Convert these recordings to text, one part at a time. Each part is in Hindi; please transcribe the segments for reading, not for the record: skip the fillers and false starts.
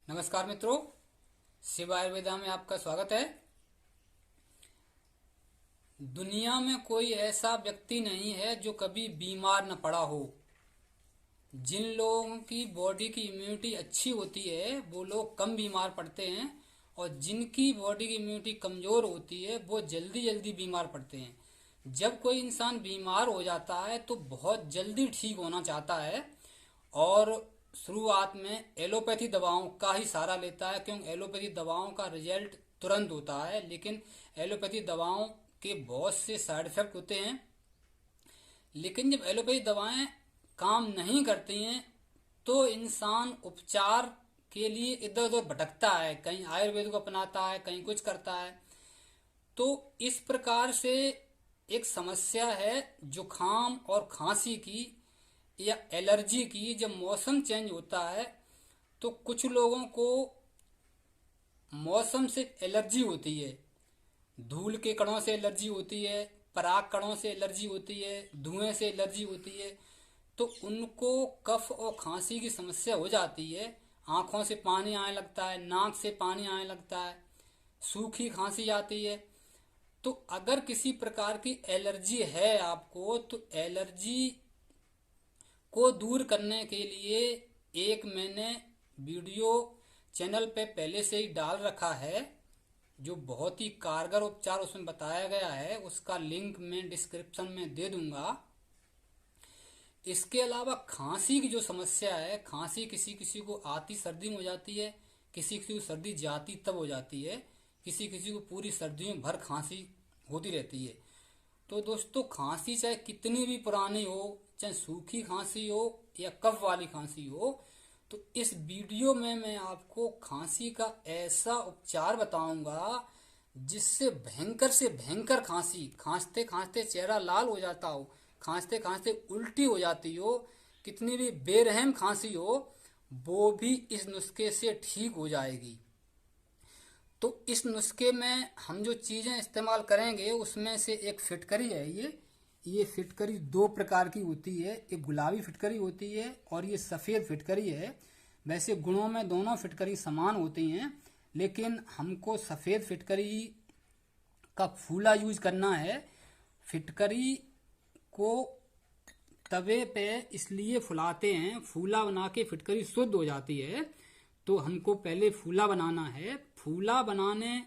नमस्कार मित्रों, शिव आयुर्वेदा में आपका स्वागत है। दुनिया में कोई ऐसा व्यक्ति नहीं है जो कभी बीमार न पड़ा हो। जिन लोगों की बॉडी की इम्यूनिटी अच्छी होती है वो लोग कम बीमार पड़ते हैं, और जिनकी बॉडी की इम्यूनिटी कमजोर होती है वो जल्दी जल्दी बीमार पड़ते हैं। जब कोई इंसान बीमार हो जाता है तो बहुत जल्दी ठीक होना चाहता है और शुरुआत में एलोपैथी दवाओं का ही सहारा लेता है, क्योंकि एलोपैथी दवाओं का रिजल्ट तुरंत होता है। लेकिन एलोपैथी दवाओं के बहुत से साइड इफेक्ट होते हैं। लेकिन जब एलोपैथी दवाएं काम नहीं करती हैं तो इंसान उपचार के लिए इधर उधर भटकता है, कहीं आयुर्वेद को अपनाता है, कहीं कुछ करता है। तो इस प्रकार से एक समस्या है जुखाम और खांसी की या एलर्जी की। जब मौसम चेंज होता है तो कुछ लोगों को मौसम से एलर्जी होती है। धूल के कणों से एलर्जी होती है, पराग कणों से एलर्जी होती है, धुएं से एलर्जी होती है। तो उनको कफ और खांसी की समस्या हो जाती है। आंखों से पानी आने लगता है, नाक से पानी आने लगता है, सूखी खांसी आती है। तो अगर किसी प्रकार की एलर्जी है आपको तो एलर्जी को दूर करने के लिए एक मैंने वीडियो चैनल पे पहले से ही डाल रखा है, जो बहुत ही कारगर उपचार उसमें बताया गया है। उसका लिंक मैं डिस्क्रिप्शन में दे दूंगा। इसके अलावा खांसी की जो समस्या है, खांसी किसी किसी को आती सर्दी में हो जाती है, किसी किसी को सर्दी जाती तब हो जाती है, किसी किसी को पूरी सर्दियों भर खांसी होती रहती है। तो दोस्तों, खांसी चाहे कितनी भी पुरानी हो, चाहे सूखी खांसी हो या कफ वाली खांसी हो, तो इस वीडियो में मैं आपको खांसी का ऐसा उपचार बताऊंगा जिससे भयंकर से भयंकर खांसी, खांसते खांसते चेहरा लाल हो जाता हो, खांसते खांसते उल्टी हो जाती हो, कितनी भी बेरहम खांसी हो, वो भी इस नुस्खे से ठीक हो जाएगी। तो इस नुस्खे में हम जो चीज़ें इस्तेमाल करेंगे उसमें से एक फिटकरी है। ये फिटकरी दो प्रकार की होती है, एक गुलाबी फिटकरी होती है और ये सफ़ेद फिटकरी है। वैसे गुणों में दोनों फिटकरी समान होती हैं, लेकिन हमको सफ़ेद फिटकरी का फूला यूज करना है। फिटकरी को तवे पे इसलिए फुलाते हैं, फूला बना के फिटकरी शुद्ध हो जाती है। तो हमको पहले फूला बनाना है। फूला बनाने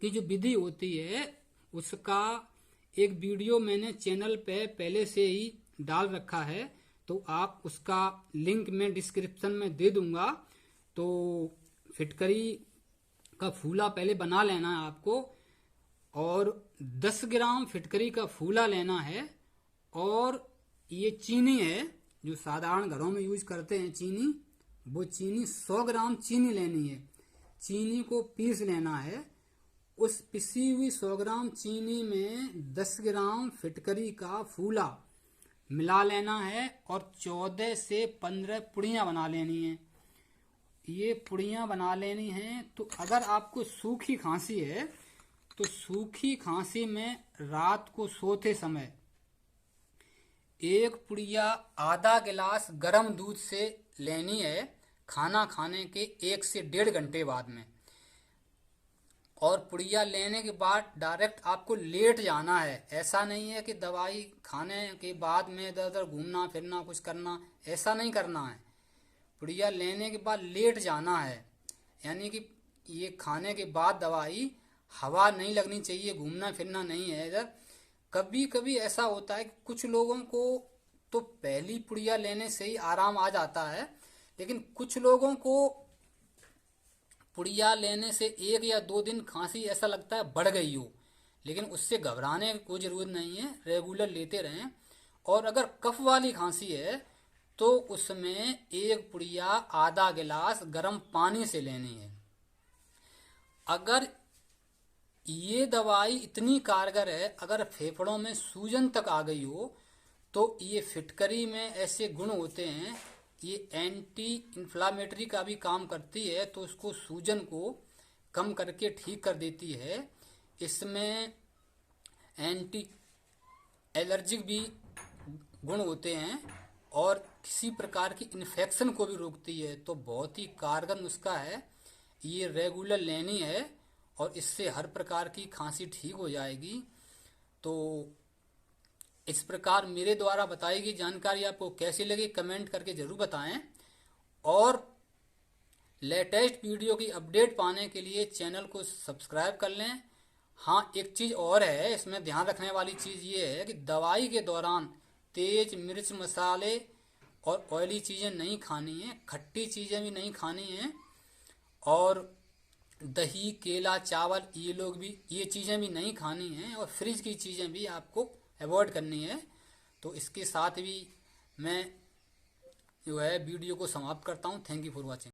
की जो विधि होती है उसका एक वीडियो मैंने चैनल पे पहले से ही डाल रखा है, तो आप उसका लिंक मैं डिस्क्रिप्शन में दे दूंगा। तो फिटकरी का फूला पहले बना लेना है आपको, और 10 ग्राम फिटकरी का फूला लेना है। और ये चीनी है जो साधारण घरों में यूज करते हैं चीनी, वो चीनी 100 ग्राम चीनी लेनी है। चीनी को पीस लेना है। उस पिसी हुई 100 ग्राम चीनी में 10 ग्राम फिटकरी का फूला मिला लेना है और 14 से 15 पुड़ियाँ बना लेनी है। ये पुड़ियाँ बना लेनी हैं। तो अगर आपको सूखी खांसी है तो सूखी खांसी में रात को सोते समय एक पुड़िया आधा गिलास गर्म दूध से लेनी है, खाना खाने के 1 से 1.5 घंटे बाद में। और पुड़िया लेने के बाद डायरेक्ट आपको लेट जाना है। ऐसा नहीं है कि दवाई खाने के बाद में इधर उधर घूमना फिरना कुछ करना, ऐसा नहीं करना है। पुड़िया लेने के बाद लेट जाना है, यानी कि ये खाने के बाद दवाई हवा नहीं लगनी चाहिए, घूमना फिरना नहीं है इधर। कभी कभी ऐसा होता है कि कुछ लोगों को तो पहली पुड़िया लेने से ही आराम आ जाता है, लेकिन कुछ लोगों को पुड़िया लेने से 1 या 2 दिन खांसी ऐसा लगता है बढ़ गई हो। लेकिन उससे घबराने की कोई ज़रूरत नहीं है, रेगुलर लेते रहें। और अगर कफ वाली खांसी है तो उसमें एक पुड़िया आधा गिलास गर्म पानी से लेनी है। अगर ये दवाई इतनी कारगर है, अगर फेफड़ों में सूजन तक आ गई हो, तो ये फिटकरी में ऐसे गुण होते हैं, ये एंटी इन्फ्लामेटरी का भी काम करती है, तो उसको सूजन को कम करके ठीक कर देती है। इसमें एंटी एलर्जिक भी गुण होते हैं और किसी प्रकार की इन्फेक्शन को भी रोकती है। तो बहुत ही कारगर नुस्खा है, ये रेगुलर लेनी है और इससे हर प्रकार की खांसी ठीक हो जाएगी। तो इस प्रकार मेरे द्वारा बताई गई जानकारी आपको कैसी लगी कमेंट करके जरूर बताएं, और लेटेस्ट वीडियो की अपडेट पाने के लिए चैनल को सब्सक्राइब कर लें। हाँ, एक चीज़ और है, इसमें ध्यान रखने वाली चीज़ ये है कि दवाई के दौरान तेज मिर्च मसाले और ऑयली चीज़ें नहीं खानी हैं, खट्टी चीज़ें भी नहीं खानी हैं, और दही केला चावल ये चीज़ें भी नहीं खानी हैं, और फ्रिज की चीज़ें भी आपको अवॉइड करनी है। तो इसके साथ भी मैं जो है वीडियो को समाप्त करता हूँ। Thank you for watching.